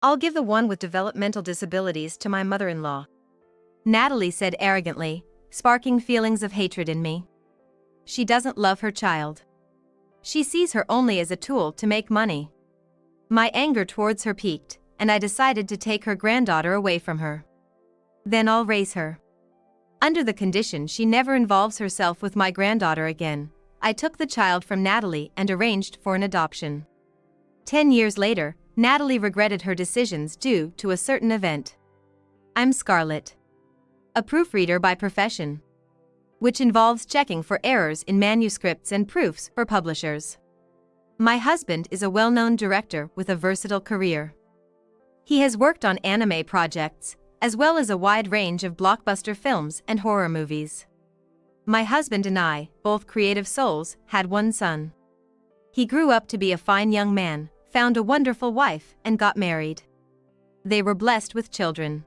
I'll give the one with developmental disabilities to my mother-in-law," Natalie said arrogantly, sparking feelings of hatred in me. She doesn't love her child. She sees her only as a tool to make money. My anger towards her peaked, and I decided to take her granddaughter away from her. Then I'll raise her. Under the condition she never involves herself with my granddaughter again, I took the child from Natalie and arranged for an adoption. 10 years later, Natalie regretted her decisions due to a certain event. I'm Scarlett, a proofreader by profession, which involves checking for errors in manuscripts and proofs for publishers. My husband is a well-known director with a versatile career. He has worked on anime projects, as well as a wide range of blockbuster films and horror movies. My husband and I, both creative souls, had one son. He grew up to be a fine young man, found a wonderful wife, and got married. They were blessed with children.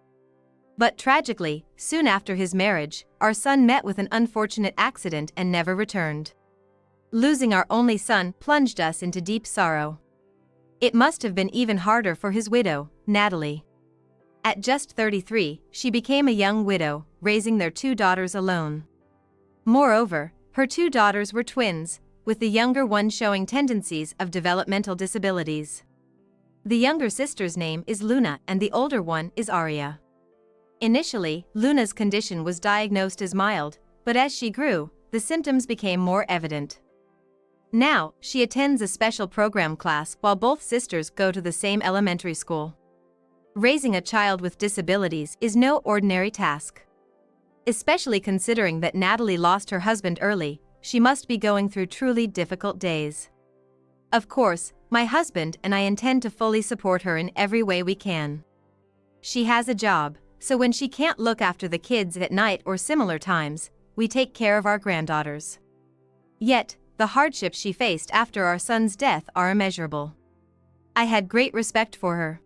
But tragically, soon after his marriage, our son met with an unfortunate accident and never returned. Losing our only son plunged us into deep sorrow. It must have been even harder for his widow, Natalie. At just 33, she became a young widow, raising their 2 daughters alone. Moreover, her 2 daughters were twins, with the younger one showing tendencies of developmental disabilities. The younger sister's name is Luna and the older one is Aria. Initially, Luna's condition was diagnosed as mild, but as she grew, the symptoms became more evident. Now, she attends a special program class while both sisters go to the same elementary school. Raising a child with disabilities is no ordinary task. Especially considering that Natalie lost her husband early, she must be going through truly difficult days. Of course, my husband and I intend to fully support her in every way we can. She has a job, so when she can't look after the kids at night or similar times, we take care of our granddaughters. Yet, the hardships she faced after our son's death are immeasurable. I had great respect for her.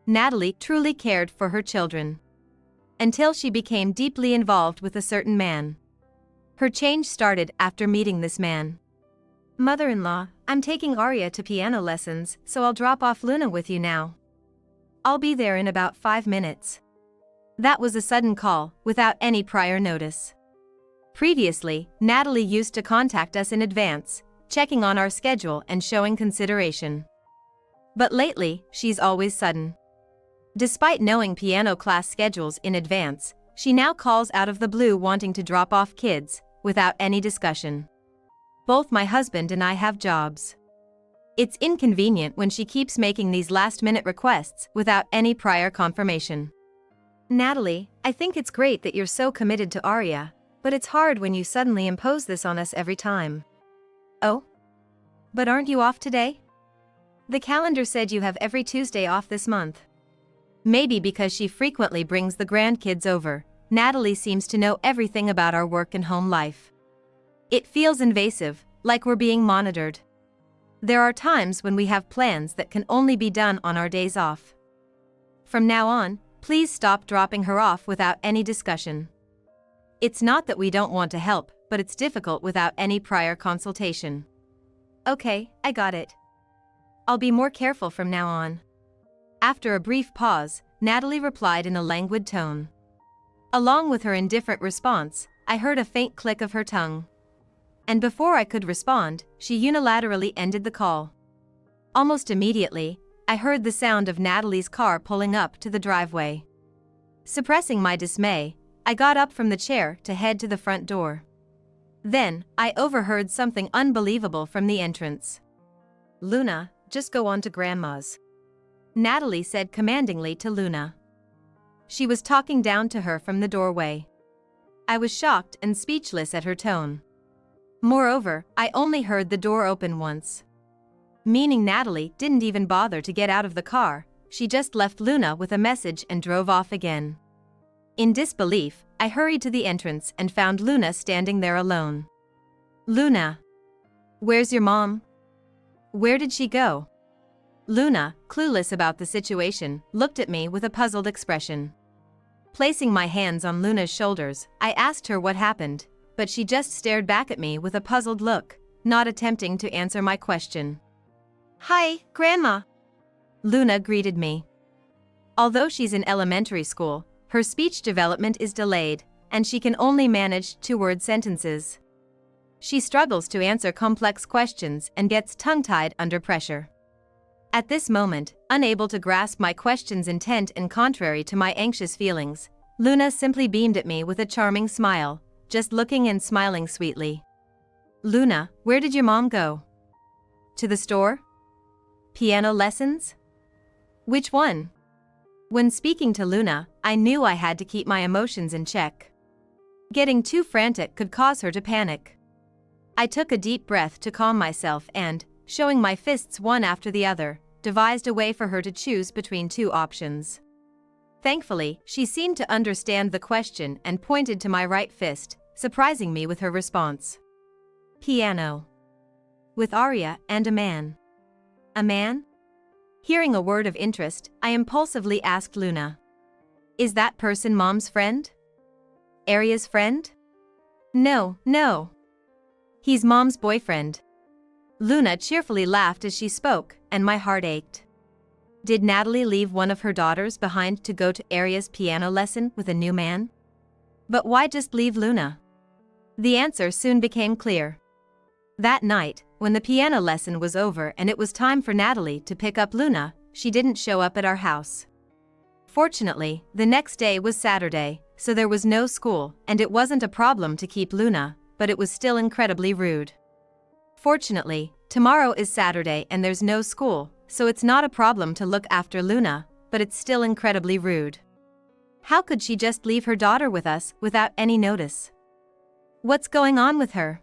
Natalie truly cared for her children. Until she became deeply involved with a certain man. Her change started after meeting this man. "Mother-in-law, I'm taking Aria to piano lessons, so I'll drop off Luna with you now. I'll be there in about 5 minutes." That was a sudden call, without any prior notice. Previously, Natalie used to contact us in advance, checking on our schedule and showing consideration. But lately, she's always sudden. Despite knowing piano class schedules in advance, she now calls out of the blue wanting to drop off kids, without any discussion. Both my husband and I have jobs. It's inconvenient when she keeps making these last-minute requests without any prior confirmation. "Natalie, I think it's great that you're so committed to Aria, but it's hard when you suddenly impose this on us every time." "Oh? But aren't you off today? The calendar said you have every Tuesday off this month." Maybe because she frequently brings the grandkids over, Natalie seems to know everything about our work and home life. It feels invasive, like we're being monitored. There are times when we have plans that can only be done on our days off. From now on, please stop dropping her off without any discussion. It's not that we don't want to help, but it's difficult without any prior consultation. "Okay, I got it. I'll be more careful from now on." After a brief pause, Natalie replied in a languid tone. Along with her indifferent response, I heard a faint click of her tongue. And before I could respond, she unilaterally ended the call. Almost immediately, I heard the sound of Natalie's car pulling up to the driveway. Suppressing my dismay, I got up from the chair to head to the front door. Then, I overheard something unbelievable from the entrance. "Luna, just go on to Grandma's," Natalie said commandingly to Luna. She was talking down to her from the doorway. I was shocked and speechless at her tone. Moreover, I only heard the door open once. Meaning Natalie didn't even bother to get out of the car, she just left Luna with a message and drove off again. In disbelief, I hurried to the entrance and found Luna standing there alone. "Luna, where's your mom? Where did she go?" Luna, clueless about the situation, looked at me with a puzzled expression. Placing my hands on Luna's shoulders, I asked her what happened, but she just stared back at me with a puzzled look, not attempting to answer my question. "Hi, Grandma," Luna greeted me. Although she's in elementary school, her speech development is delayed, and she can only manage two-word sentences. She struggles to answer complex questions and gets tongue-tied under pressure. At this moment, unable to grasp my question's intent and contrary to my anxious feelings, Luna simply beamed at me with a charming smile, just looking and smiling sweetly. "Luna, where did your mom go?" "To the store?" "Piano lessons?" "Which one?" When speaking to Luna, I knew I had to keep my emotions in check. Getting too frantic could cause her to panic. I took a deep breath to calm myself and, showing my fists one after the other, devised a way for her to choose between two options. Thankfully, she seemed to understand the question and pointed to my right fist, surprising me with her response. "Piano. With aria and a man." "A man?" Hearing a word of interest, I impulsively asked Luna. "Is that person Mom's friend?" "Aria's friend?" No. He's Mom's boyfriend." Luna cheerfully laughed as she spoke, and my heart ached. Did Natalie leave one of her daughters behind to go to Aria's piano lesson with a new man? But why just leave Luna? The answer soon became clear. That night, when the piano lesson was over and it was time for Natalie to pick up Luna, she didn't show up at our house. Fortunately, the next day was Saturday, so there was no school, and it wasn't a problem to keep Luna, but it was still incredibly rude. Fortunately, tomorrow is Saturday and there's no school, so it's not a problem to look after Luna, but it's still incredibly rude. How could she just leave her daughter with us without any notice? What's going on with her?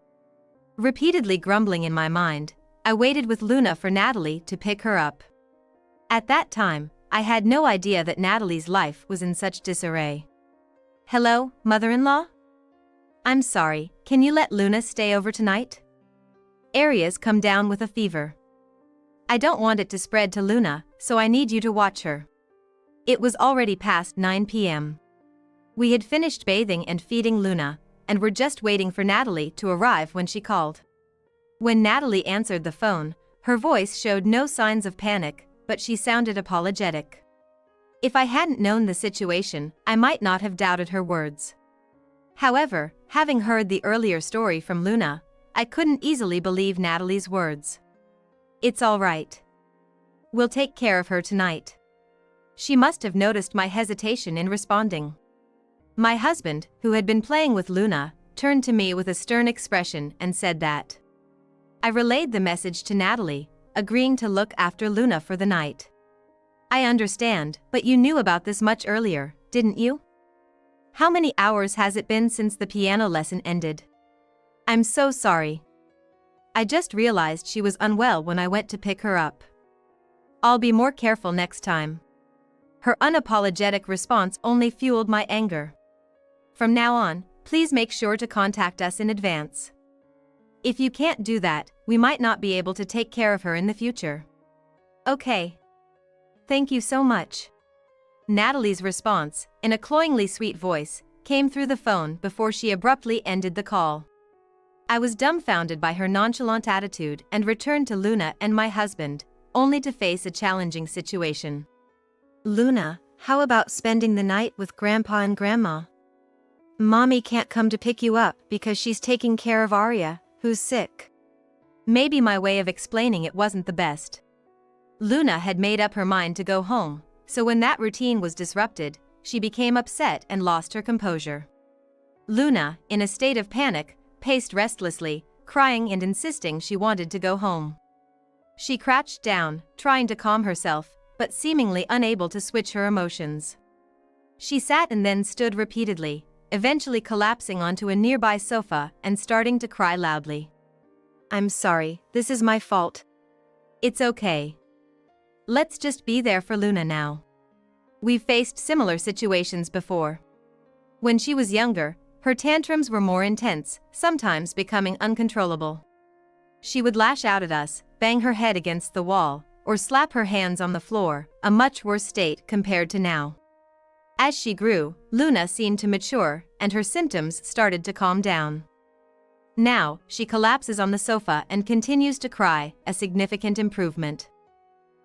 Repeatedly grumbling in my mind, I waited with Luna for Natalie to pick her up. At that time, I had no idea that Natalie's life was in such disarray. "Hello, mother-in-law? I'm sorry, can you let Luna stay over tonight? Aria's come down with a fever. I don't want it to spread to Luna, so I need you to watch her." It was already past 9 p.m. We had finished bathing and feeding Luna, and were just waiting for Natalie to arrive when she called. When Natalie answered the phone, her voice showed no signs of panic, but she sounded apologetic. If I hadn't known the situation, I might not have doubted her words. However, having heard the earlier story from Luna, I couldn't easily believe Natalie's words. "It's all right. We'll take care of her tonight." She must have noticed my hesitation in responding. My husband, who had been playing with Luna, turned to me with a stern expression and said that. I relayed the message to Natalie, agreeing to look after Luna for the night. "I understand, but you knew about this much earlier, didn't you? How many hours has it been since the piano lesson ended? I'm so sorry. I just realized she was unwell when I went to pick her up. I'll be more careful next time." Her unapologetic response only fueled my anger. "From now on, please make sure to contact us in advance. If you can't do that, we might not be able to take care of her in the future." "Okay. Thank you so much." Natalie's response, in a cloyingly sweet voice, came through the phone before she abruptly ended the call. I was dumbfounded by her nonchalant attitude and returned to Luna and my husband, only to face a challenging situation. "Luna, how about spending the night with Grandpa and Grandma? Mommy can't come to pick you up because she's taking care of Aria, who's sick." Maybe my way of explaining it wasn't the best. Luna had made up her mind to go home, so when that routine was disrupted, she became upset and lost her composure. Luna, in a state of panic, paced restlessly, crying and insisting she wanted to go home. She crouched down, trying to calm herself, but seemingly unable to switch her emotions. She sat and then stood repeatedly, eventually collapsing onto a nearby sofa and starting to cry loudly. "I'm sorry, this is my fault." "It's okay. Let's just be there for Luna now. We've faced similar situations before. When she was younger, her tantrums were more intense, sometimes becoming uncontrollable. She would lash out at us, bang her head against the wall, or slap her hands on the floor, a much worse state compared to now. As she grew, Luna seemed to mature, and her symptoms started to calm down. Now, she collapses on the sofa and continues to cry, a significant improvement.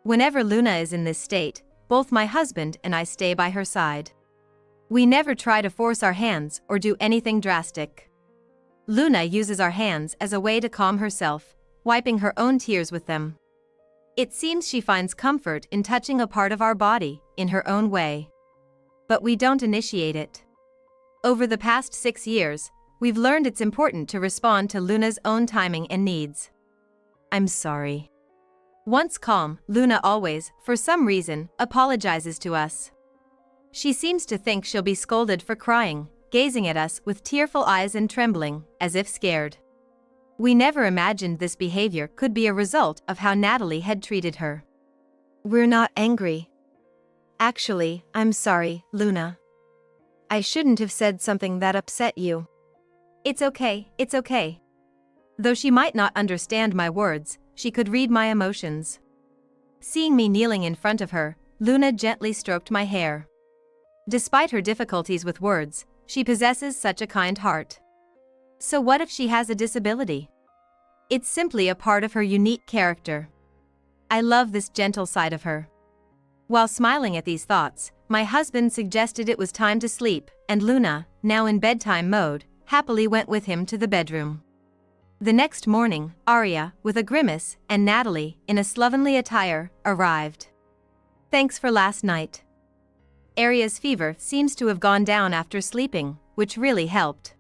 Whenever Luna is in this state, both my husband and I stay by her side. We never try to force our hands or do anything drastic. Luna uses our hands as a way to calm herself, wiping her own tears with them. It seems she finds comfort in touching a part of our body, in her own way. But we don't initiate it. Over the past 6 years, we've learned it's important to respond to Luna's own timing and needs. I'm sorry. Once calm, Luna always, for some reason, apologizes to us. She seems to think she'll be scolded for crying, gazing at us with tearful eyes and trembling, as if scared. We never imagined this behavior could be a result of how Natalie had treated her. We're not angry. Actually, I'm sorry, Luna. I shouldn't have said something that upset you. It's okay, it's okay. Though she might not understand my words, she could read my emotions. Seeing me kneeling in front of her, Luna gently stroked my hair. Despite her difficulties with words, she possesses such a kind heart. So what if she has a disability? It's simply a part of her unique character. I love this gentle side of her. While smiling at these thoughts, my husband suggested it was time to sleep, and Luna, now in bedtime mode, happily went with him to the bedroom. The next morning, Arya, with a grimace, and Natalie, in a slovenly attire, arrived. Thanks for last night. Arya's fever seems to have gone down after sleeping, which really helped.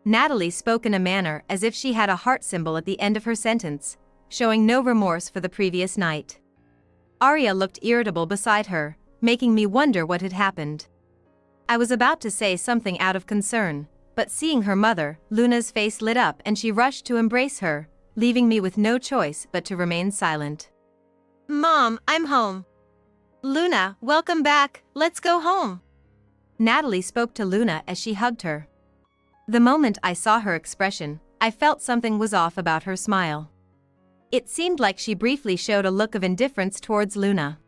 Natalie spoke in a manner as if she had a heart symbol at the end of her sentence, showing no remorse for the previous night. Arya looked irritable beside her, making me wonder what had happened. I was about to say something out of concern, but seeing her mother, Luna's face lit up and she rushed to embrace her, leaving me with no choice but to remain silent. Mom, I'm home. Luna, welcome back, let's go home. Natalie spoke to Luna as she hugged her. The moment I saw her expression, I felt something was off about her smile. It seemed like she briefly showed a look of indifference towards Luna.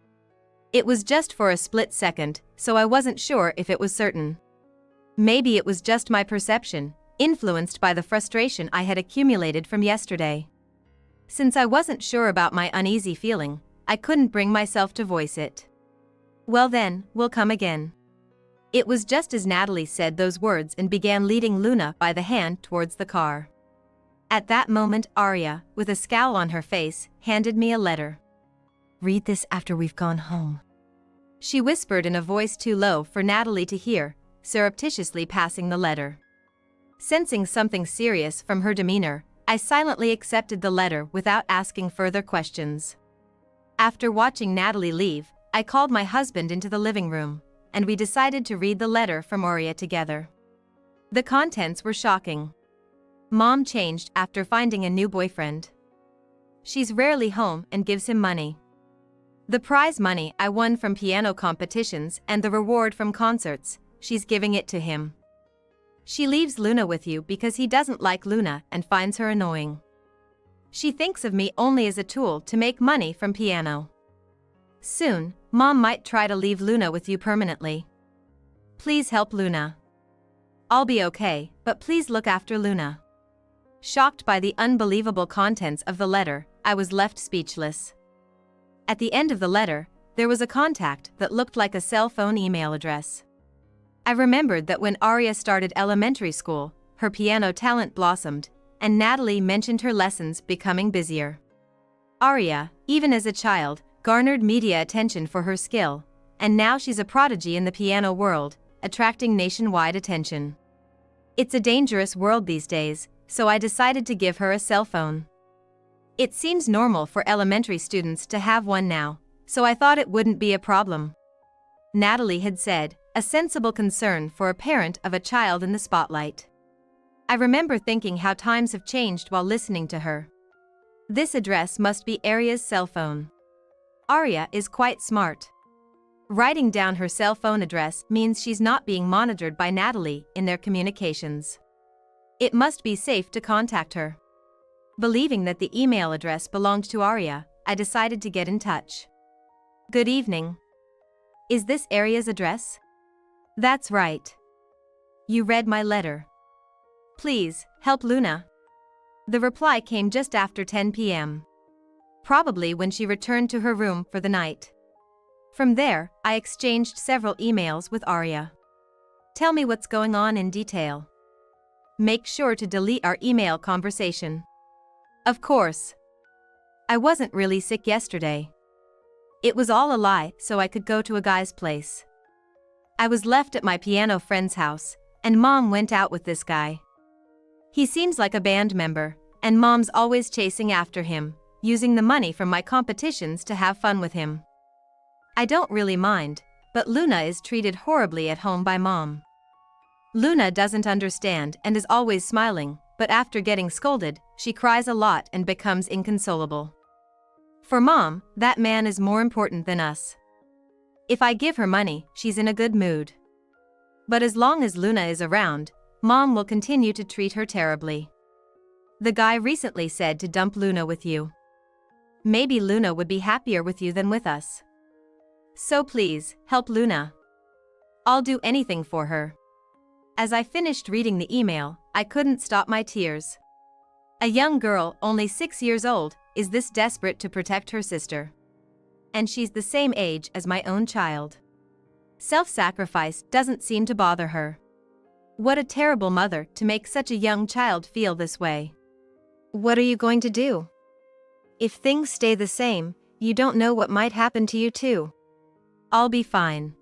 It was just for a split second, so I wasn't sure if it was certain. Maybe it was just my perception, influenced by the frustration I had accumulated from yesterday. Since I wasn't sure about my uneasy feeling, I couldn't bring myself to voice it. Well then, we'll come again. It was just as Natalie said those words and began leading Luna by the hand towards the car. At that moment, Arya, with a scowl on her face, handed me a letter. Read this after we've gone home. She whispered in a voice too low for Natalie to hear, surreptitiously passing the letter. Sensing something serious from her demeanor, I silently accepted the letter without asking further questions. After watching Natalie leave, I called my husband into the living room, and we decided to read the letter from Arya together. The contents were shocking. Mom changed after finding a new boyfriend. She's rarely home and gives him money. The prize money I won from piano competitions and the reward from concerts, she's giving it to him. She leaves Luna with you because he doesn't like Luna and finds her annoying. She thinks of me only as a tool to make money from piano. Soon, Mom might try to leave Luna with you permanently. Please help Luna. I'll be okay, but please look after Luna. Shocked by the unbelievable contents of the letter, I was left speechless. At the end of the letter, there was a contact that looked like a cell phone email address. I remembered that when Arya started elementary school, her piano talent blossomed, and Natalie mentioned her lessons becoming busier. Arya, even as a child, garnered media attention for her skill, and now she's a prodigy in the piano world, attracting nationwide attention. It's a dangerous world these days, so I decided to give her a cell phone. It seems normal for elementary students to have one now, so I thought it wouldn't be a problem. Natalie had said, a sensible concern for a parent of a child in the spotlight. I remember thinking how times have changed while listening to her. This address must be Arya's cell phone. Arya is quite smart. Writing down her cell phone address means she's not being monitored by Natalie in their communications. It must be safe to contact her. Believing that the email address belonged to Arya, I decided to get in touch. Good evening. Is this Arya's address? That's right. You read my letter. Please, help Luna. The reply came just after 10 p.m. Probably when she returned to her room for the night. From there, I exchanged several emails with Arya. Tell me what's going on in detail. Make sure to delete our email conversation. Of course. I wasn't really sick yesterday. It was all a lie so I could go to a guy's place. I was left at my piano friend's house, and Mom went out with this guy. He seems like a band member, and Mom's always chasing after him, using the money from my competitions to have fun with him. I don't really mind, but Luna is treated horribly at home by Mom. Luna doesn't understand and is always smiling, but after getting scolded, she cries a lot and becomes inconsolable. For Mom, that man is more important than us. If I give her money, she's in a good mood. But as long as Luna is around, Mom will continue to treat her terribly. The guy recently said to dump Luna with you. Maybe Luna would be happier with you than with us. So please, help Luna. I'll do anything for her. As I finished reading the email, I couldn't stop my tears. A young girl, only 6 years old, is this desperate to protect her sister. And she's the same age as my own child. Self-sacrifice doesn't seem to bother her. What a terrible mother to make such a young child feel this way. What are you going to do? If things stay the same, you don't know what might happen to you too. I'll be fine.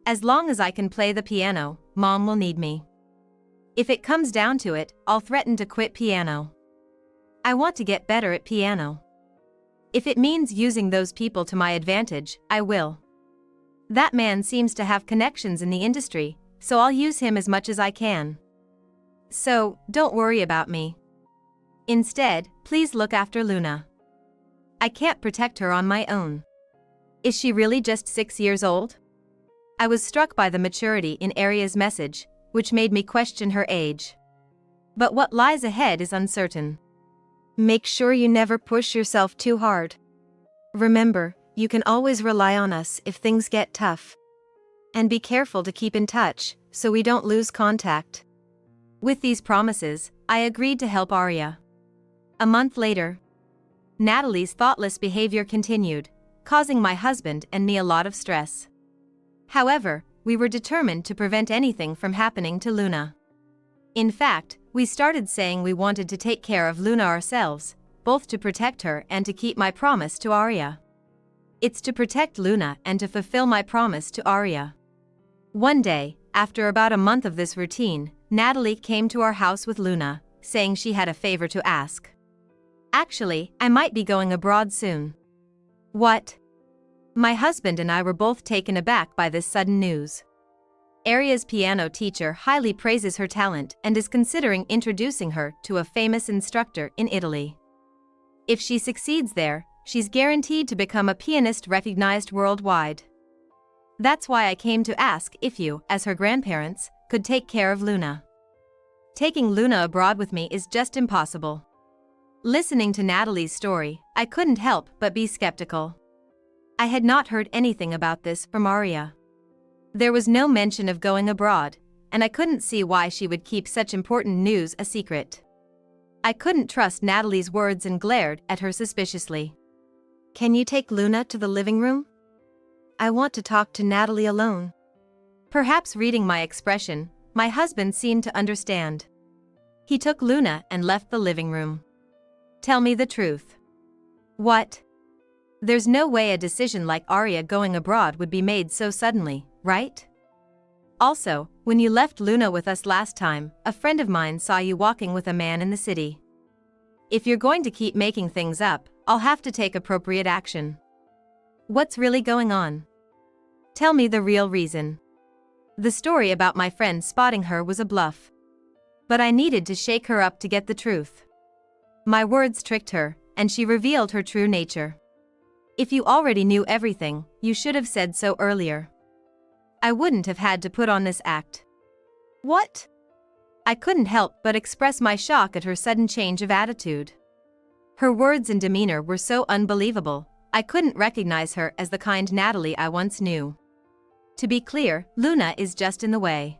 As long as I can play the piano, Mom will need me. If it comes down to it, I'll threaten to quit piano. I want to get better at piano. If it means using those people to my advantage, I will. That man seems to have connections in the industry, so I'll use him as much as I can. So, don't worry about me. Instead, please look after Luna. I can't protect her on my own. Is she really just 6 years old? I was struck by the maturity in Arya's message, which made me question her age. But what lies ahead is uncertain. Make sure you never push yourself too hard. Remember, you can always rely on us if things get tough. And be careful to keep in touch, so we don't lose contact. With these promises, I agreed to help Arya. A month later, Natalie's thoughtless behavior continued, causing my husband and me a lot of stress. However, we were determined to prevent anything from happening to Luna. In fact, we started saying we wanted to take care of Luna ourselves, both to protect her and to keep my promise to Arya. It's to protect Luna and to fulfill my promise to Arya. One day, after about a month of this routine, Natalie came to our house with Luna, saying she had a favor to ask. Actually, I might be going abroad soon. What? My husband and I were both taken aback by this sudden news. Arya's piano teacher highly praises her talent and is considering introducing her to a famous instructor in Italy. If she succeeds there, she's guaranteed to become a pianist recognized worldwide. That's why I came to ask if you, as her grandparents, could take care of Luna. Taking Luna abroad with me is just impossible. Listening to Natalie's story, I couldn't help but be skeptical. I had not heard anything about this from Arya. There was no mention of going abroad, and I couldn't see why she would keep such important news a secret. I couldn't trust Natalie's words and glared at her suspiciously. Can you take Luna to the living room? I want to talk to Natalie alone. Perhaps reading my expression, my husband seemed to understand. He took Luna and left the living room. Tell me the truth. What? There's no way a decision like Arya going abroad would be made so suddenly, right? Also, when you left Luna with us last time, a friend of mine saw you walking with a man in the city. If you're going to keep making things up, I'll have to take appropriate action. What's really going on? Tell me the real reason. The story about my friend spotting her was a bluff. But I needed to shake her up to get the truth. My words tricked her, and she revealed her true nature. If you already knew everything, you should have said so earlier. I wouldn't have had to put on this act. What? I couldn't help but express my shock at her sudden change of attitude. Her words and demeanor were so unbelievable, I couldn't recognize her as the kind Natalie I once knew. To be clear, Luna is just in the way.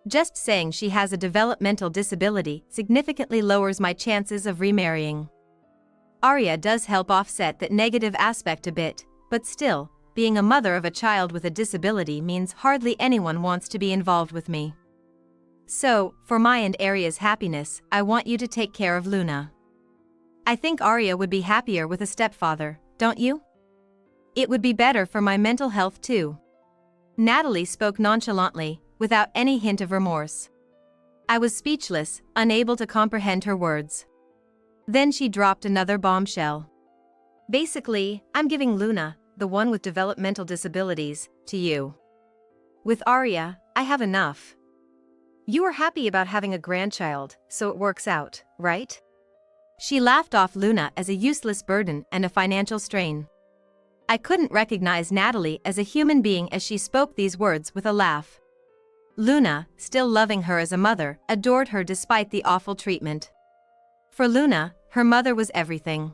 Just saying she has a developmental disability significantly lowers my chances of remarrying. Arya does help offset that negative aspect a bit, but still, being a mother of a child with a disability means hardly anyone wants to be involved with me. So, for my and Arya's happiness, I want you to take care of Luna. I think Arya would be happier with a stepfather, don't you? It would be better for my mental health too. Natalie spoke nonchalantly, without any hint of remorse. I was speechless, unable to comprehend her words. Then she dropped another bombshell. Basically, I'm giving Luna, the one with developmental disabilities, to you. With Arya, I have enough. You are happy about having a grandchild, so it works out, right? She laughed off Luna as a useless burden and a financial strain. I couldn't recognize Natalie as a human being as she spoke these words with a laugh. Luna, still loving her as a mother, adored her despite the awful treatment. For Luna, her mother was everything.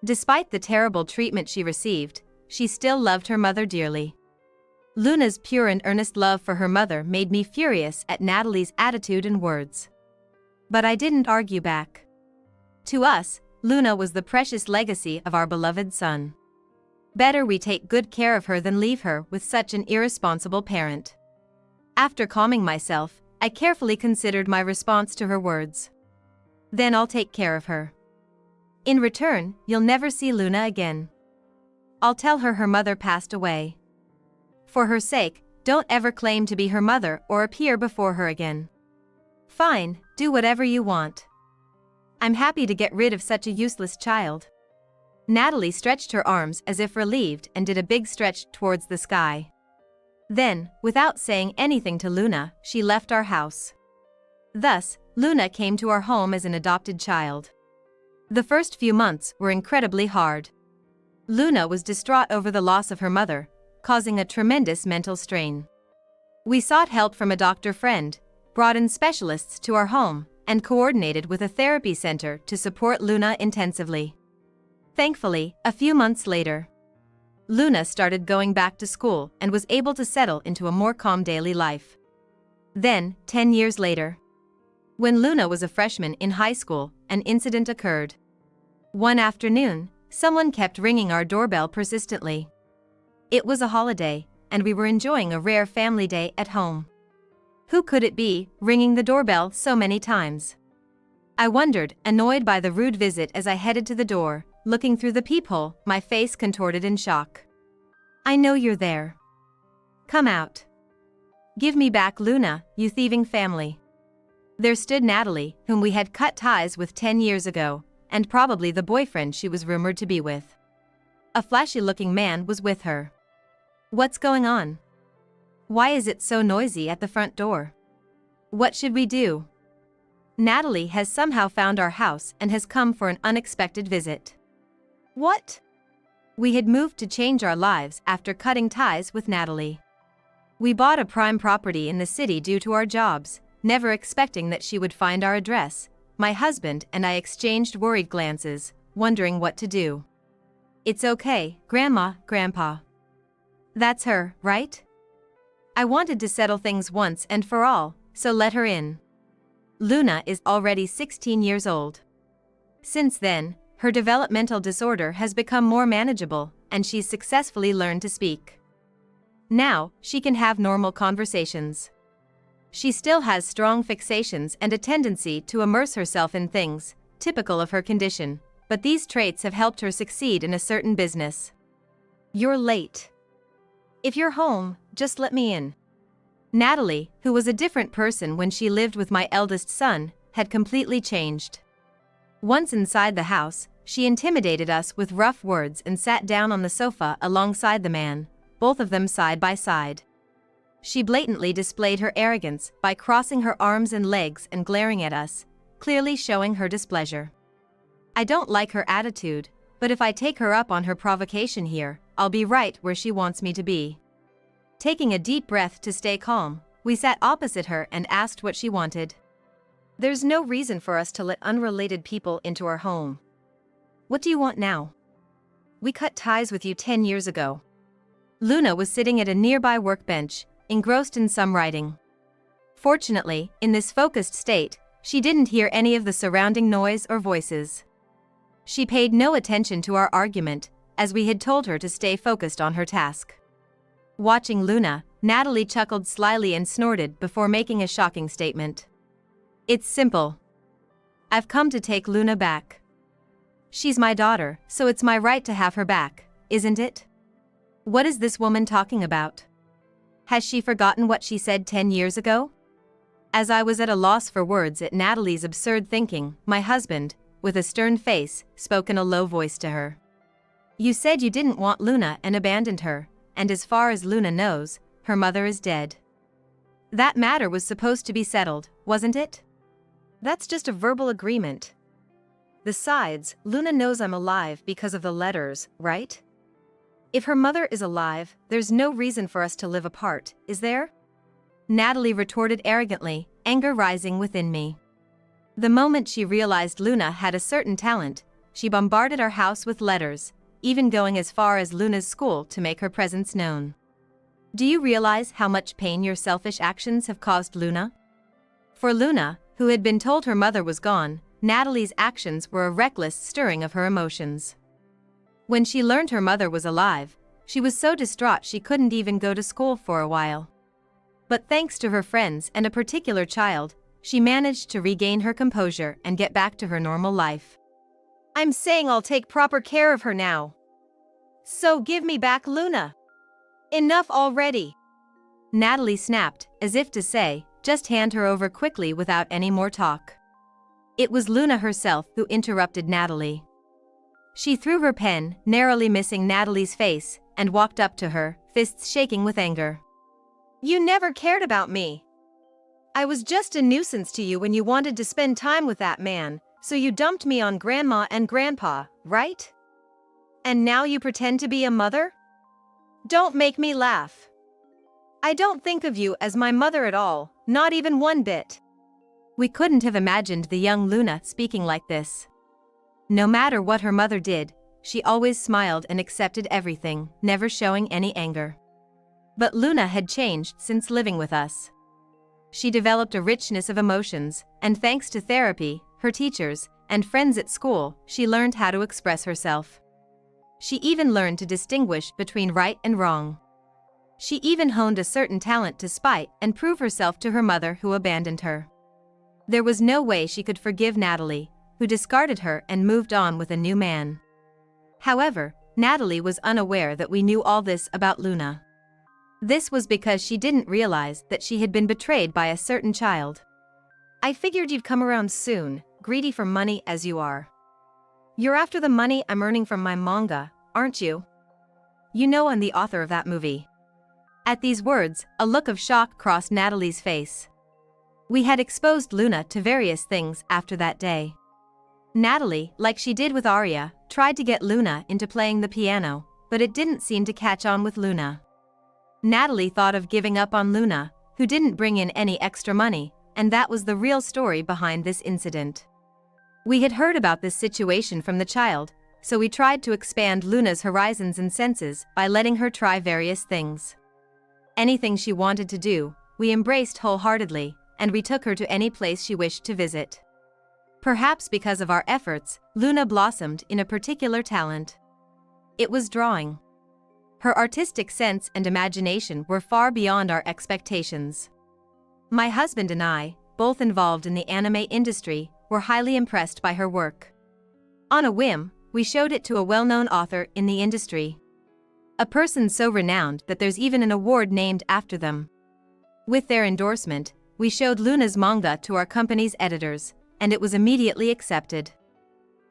Despite the terrible treatment she received, she still loved her mother dearly. Luna's pure and earnest love for her mother made me furious at Natalie's attitude and words. But I didn't argue back. To us, Luna was the precious legacy of our beloved son. Better we take good care of her than leave her with such an irresponsible parent. After calming myself, I carefully considered my response to her words. Then I'll take care of her. In return, you'll never see Luna again. I'll tell her her mother passed away. For her sake, don't ever claim to be her mother or appear before her again. Fine, do whatever you want. I'm happy to get rid of such a useless child. Natalie stretched her arms as if relieved and did a big stretch towards the sky. Then, without saying anything to Luna, she left our house. Thus, Luna came to our home as an adopted child. The first few months were incredibly hard. Luna was distraught over the loss of her mother, causing a tremendous mental strain. We sought help from a doctor friend, brought in specialists to our home, and coordinated with a therapy center to support Luna intensively. Thankfully, a few months later, Luna started going back to school and was able to settle into a more calm daily life. Then, 10 years later, when Luna was a freshman in high school, an incident occurred. One afternoon, someone kept ringing our doorbell persistently. It was a holiday, and we were enjoying a rare family day at home. Who could it be, ringing the doorbell so many times? I wondered, annoyed by the rude visit as I headed to the door, looking through the peephole, my face contorted in shock. I know you're there. Come out. Give me back Luna, you thieving family. There stood Natalie, whom we had cut ties with 10 years ago, and probably the boyfriend she was rumored to be with. A flashy-looking man was with her. What's going on? Why is it so noisy at the front door? What should we do? Natalie has somehow found our house and has come for an unexpected visit. What? We had moved to change our lives after cutting ties with Natalie. We bought a prime property in the city due to our jobs, never expecting that she would find our address. My husband and I exchanged worried glances, wondering what to do. It's okay, Grandma, Grandpa. That's her, right? I wanted to settle things once and for all, so let her in. Luna is already 16 years old. Since then, her developmental disorder has become more manageable, and she's successfully learned to speak. Now, she can have normal conversations. She still has strong fixations and a tendency to immerse herself in things, typical of her condition, but these traits have helped her succeed in a certain business. You're late. If you're home, just let me in. Natalie, who was a different person when she lived with my eldest son, had completely changed. Once inside the house, she intimidated us with rough words and sat down on the sofa alongside the man, both of them side by side. She blatantly displayed her arrogance by crossing her arms and legs and glaring at us, clearly showing her displeasure. I don't like her attitude, but if I take her up on her provocation here, I'll be right where she wants me to be. Taking a deep breath to stay calm, we sat opposite her and asked what she wanted. There's no reason for us to let unrelated people into our home. What do you want now? We cut ties with you 10 years ago. Luna was sitting at a nearby workbench, engrossed in some writing. Fortunately, in this focused state, she didn't hear any of the surrounding noise or voices. She paid no attention to our argument, as we had told her to stay focused on her task. Watching Luna, Natalie chuckled slyly and snorted before making a shocking statement. "It's simple. I've come to take Luna back. She's my daughter, so it's my right to have her back, isn't it? What is this woman talking about? Has she forgotten what she said 10 years ago?" As I was at a loss for words at Natalie's absurd thinking, my husband, with a stern face, spoke in a low voice to her. "You said you didn't want Luna and abandoned her, and as far as Luna knows, her mother is dead. That matter was supposed to be settled, wasn't it? That's just a verbal agreement. Besides, Luna knows I'm alive because of the letters, right? If her mother is alive, there's no reason for us to live apart, is there?" Natalie retorted arrogantly, anger rising within me. The moment she realized Luna had a certain talent, she bombarded our house with letters, even going as far as Luna's school to make her presence known. Do you realize how much pain your selfish actions have caused Luna? For Luna, who had been told her mother was gone, Natalie's actions were a reckless stirring of her emotions. When she learned her mother was alive, she was so distraught she couldn't even go to school for a while. But thanks to her friends and a particular child, she managed to regain her composure and get back to her normal life. "I'm saying I'll take proper care of her now. So give me back Luna. Enough already." Natalie snapped, as if to say, "Just hand her over quickly without any more talk." It was Luna herself who interrupted Natalie. She threw her pen, narrowly missing Natalie's face, and walked up to her, fists shaking with anger. "You never cared about me. I was just a nuisance to you when you wanted to spend time with that man, so you dumped me on Grandma and Grandpa, right? And now you pretend to be a mother? Don't make me laugh. I don't think of you as my mother at all, not even one bit." We couldn't have imagined the young Luna speaking like this. No matter what her mother did, she always smiled and accepted everything, never showing any anger. But Luna had changed since living with us. She developed a richness of emotions, and thanks to therapy, her teachers, and friends at school, she learned how to express herself. She even learned to distinguish between right and wrong. She even honed a certain talent to spite and prove herself to her mother who abandoned her. There was no way she could forgive Natalie, who discarded her and moved on with a new man. However, Natalie was unaware that we knew all this about Luna. This was because she didn't realize that she had been betrayed by a certain child. "I figured you'd come around soon, greedy for money as you are. You're after the money I'm earning from my manga, aren't you? You know I'm the author of that movie." At these words, a look of shock crossed Natalie's face. We had exposed Luna to various things after that day. Natalie, like she did with Arya, tried to get Luna into playing the piano, but it didn't seem to catch on with Luna. Natalie thought of giving up on Luna, who didn't bring in any extra money, and that was the real story behind this incident. We had heard about this situation from the child, so we tried to expand Luna's horizons and senses by letting her try various things. Anything she wanted to do, we embraced wholeheartedly, and we took her to any place she wished to visit. Perhaps because of our efforts, Luna blossomed in a particular talent. It was drawing. Her artistic sense and imagination were far beyond our expectations. My husband and I, both involved in the anime industry, were highly impressed by her work. On a whim, we showed it to a well-known author in the industry. A person so renowned that there's even an award named after them. With their endorsement, we showed Luna's manga to our company's editors, and it was immediately accepted.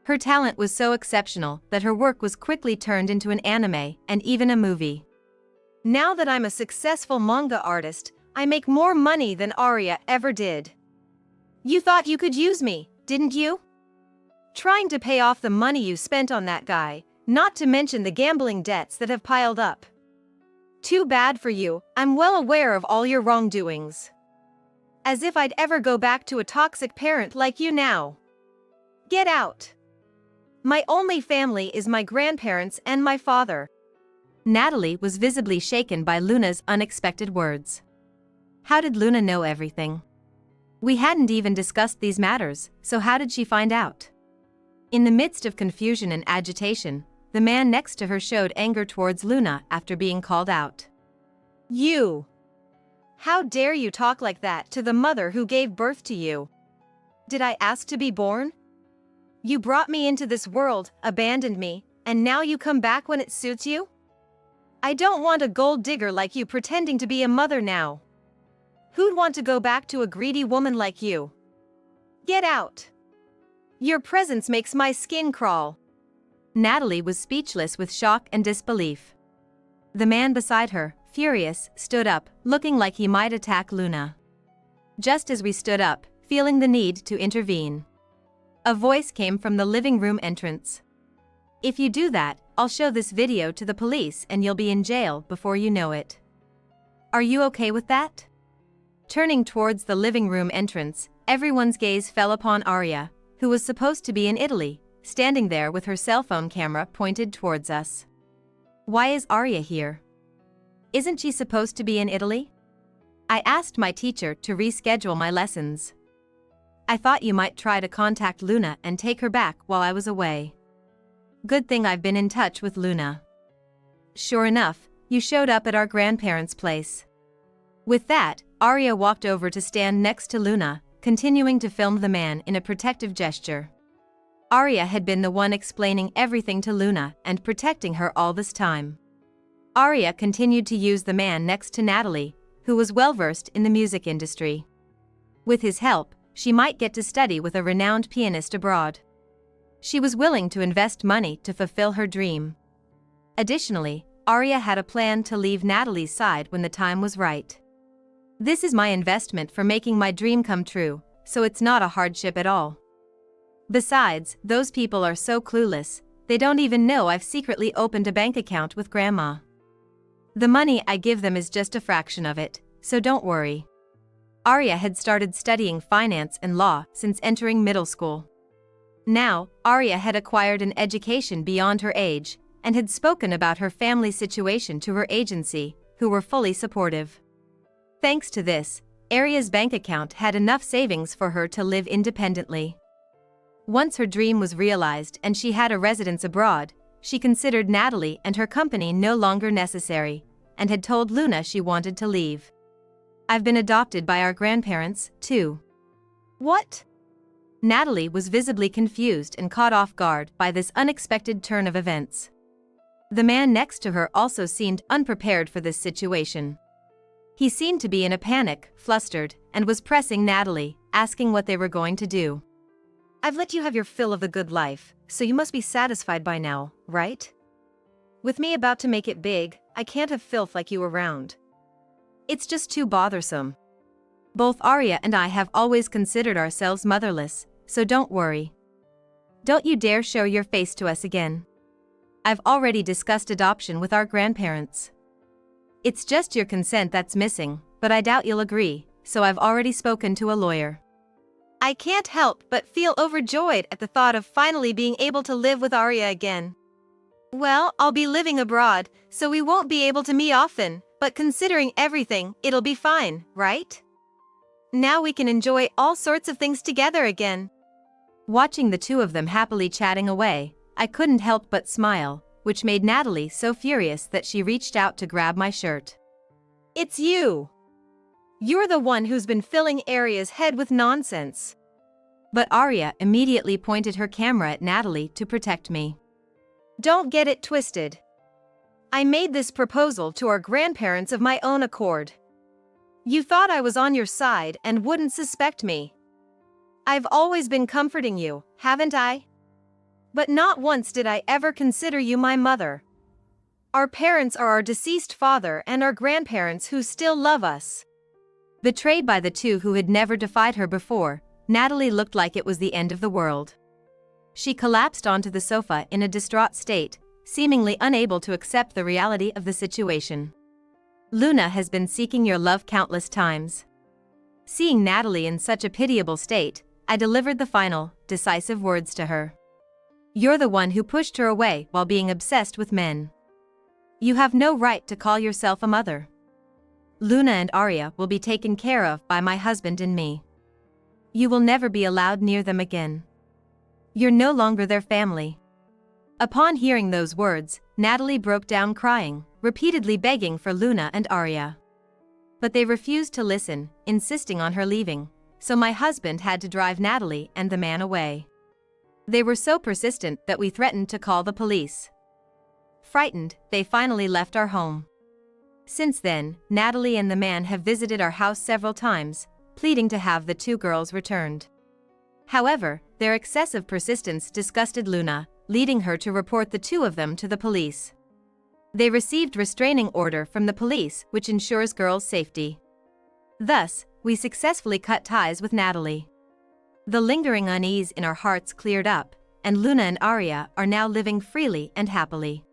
Her talent was so exceptional that her work was quickly turned into an anime and even a movie. "Now that I'm a successful manga artist, I make more money than Arya ever did. You thought you could use me, didn't you? Trying to pay off the money you spent on that guy, not to mention the gambling debts that have piled up. Too bad for you, I'm well aware of all your wrongdoings. As if I'd ever go back to a toxic parent like you now. Get out. My only family is my grandparents and my father." Natalie was visibly shaken by Luna's unexpected words. How did Luna know everything? We hadn't even discussed these matters, so how did she find out? In the midst of confusion and agitation, the man next to her showed anger towards Luna after being called out. "You! How dare you talk like that to the mother who gave birth to you? Did I ask to be born? You brought me into this world, abandoned me, and now you come back when it suits you? I don't want a gold digger like you pretending to be a mother now. Who'd want to go back to a greedy woman like you? Get out! Your presence makes my skin crawl." Natalie was speechless with shock and disbelief. The man beside her, furious, stood up, looking like he might attack Luna. Just as we stood up, feeling the need to intervene, a voice came from the living room entrance. "If you do that, I'll show this video to the police and you'll be in jail before you know it. Are you okay with that?" Turning towards the living room entrance, everyone's gaze fell upon Arya, who was supposed to be in Italy, standing there with her cell phone camera pointed towards us. Why is Arya here? Isn't she supposed to be in Italy? I asked my teacher to reschedule my lessons. I thought you might try to contact Luna and take her back while I was away. Good thing I've been in touch with Luna. Sure enough, you showed up at our grandparents' place. With that, Arya walked over to stand next to Luna, continuing to film the man in a protective gesture. Arya had been the one explaining everything to Luna and protecting her all this time. Arya continued to use the man next to Natalie, who was well-versed in the music industry. With his help, she might get to study with a renowned pianist abroad. She was willing to invest money to fulfill her dream. Additionally, Arya had a plan to leave Natalie's side when the time was right. This is my investment for making my dream come true, so it's not a hardship at all. Besides, those people are so clueless, they don't even know I've secretly opened a bank account with Grandma. The money I give them is just a fraction of it, so don't worry. Arya had started studying finance and law since entering middle school. Now, Arya had acquired an education beyond her age, and had spoken about her family situation to her agency, who were fully supportive. Thanks to this, Arya's bank account had enough savings for her to live independently. Once her dream was realized and she had a residence abroad, she considered Natalie and her company no longer necessary, and had told Luna she wanted to leave. I've been adopted by our grandparents, too. What? Natalie was visibly confused and caught off guard by this unexpected turn of events. The man next to her also seemed unprepared for this situation. He seemed to be in a panic, flustered, and was pressing Natalie, asking what they were going to do. I've let you have your fill of the good life, so you must be satisfied by now, right? With me about to make it big, I can't have filth like you around. It's just too bothersome. Both Arya and I have always considered ourselves motherless, so don't worry. Don't you dare show your face to us again. I've already discussed adoption with our grandparents. It's just your consent that's missing, but I doubt you'll agree, so I've already spoken to a lawyer. I can't help but feel overjoyed at the thought of finally being able to live with Arya again. Well, I'll be living abroad, so we won't be able to meet often, but considering everything, it'll be fine, right? Now we can enjoy all sorts of things together again. Watching the two of them happily chatting away, I couldn't help but smile, which made Natalie so furious that she reached out to grab my shirt. It's you! You're the one who's been filling Arya's head with nonsense. But Arya immediately pointed her camera at Natalie to protect me. Don't get it twisted. I made this proposal to our grandparents of my own accord. You thought I was on your side and wouldn't suspect me. I've always been comforting you, haven't I? But not once did I ever consider you my mother. Our parents are our deceased father and our grandparents who still love us. Betrayed by the two who had never defied her before, Natalie looked like it was the end of the world. She collapsed onto the sofa in a distraught state, seemingly unable to accept the reality of the situation. Luna has been seeking your love countless times. Seeing Natalie in such a pitiable state, I delivered the final, decisive words to her. You're the one who pushed her away while being obsessed with men. You have no right to call yourself a mother. Luna and Arya will be taken care of by my husband and me. You will never be allowed near them again. You're no longer their family. Upon hearing those words, Natalie broke down crying, repeatedly begging for Luna and Arya. But they refused to listen, insisting on her leaving, so my husband had to drive Natalie and the man away. They were so persistent that we threatened to call the police. Frightened, they finally left our home. Since then, Natalie and the man have visited our house several times, pleading to have the two girls returned. However, their excessive persistence disgusted Luna, leading her to report the two of them to the police. They received restraining order from the police, which ensures girls' safety. Thus, we successfully cut ties with Natalie. The lingering unease in our hearts cleared up, and Luna and Arya are now living freely and happily.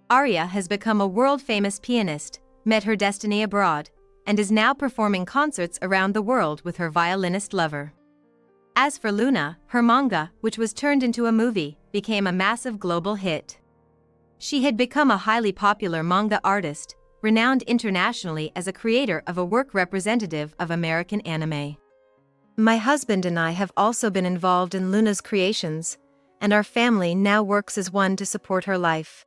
Arya has become a world-famous pianist, met her destiny abroad, and is now performing concerts around the world with her violinist lover. As for Luna, her manga, which was turned into a movie, became a massive global hit. She had become a highly popular manga artist, renowned internationally as a creator of a work representative of American anime. My husband and I have also been involved in Luna's creations, and our family now works as one to support her life.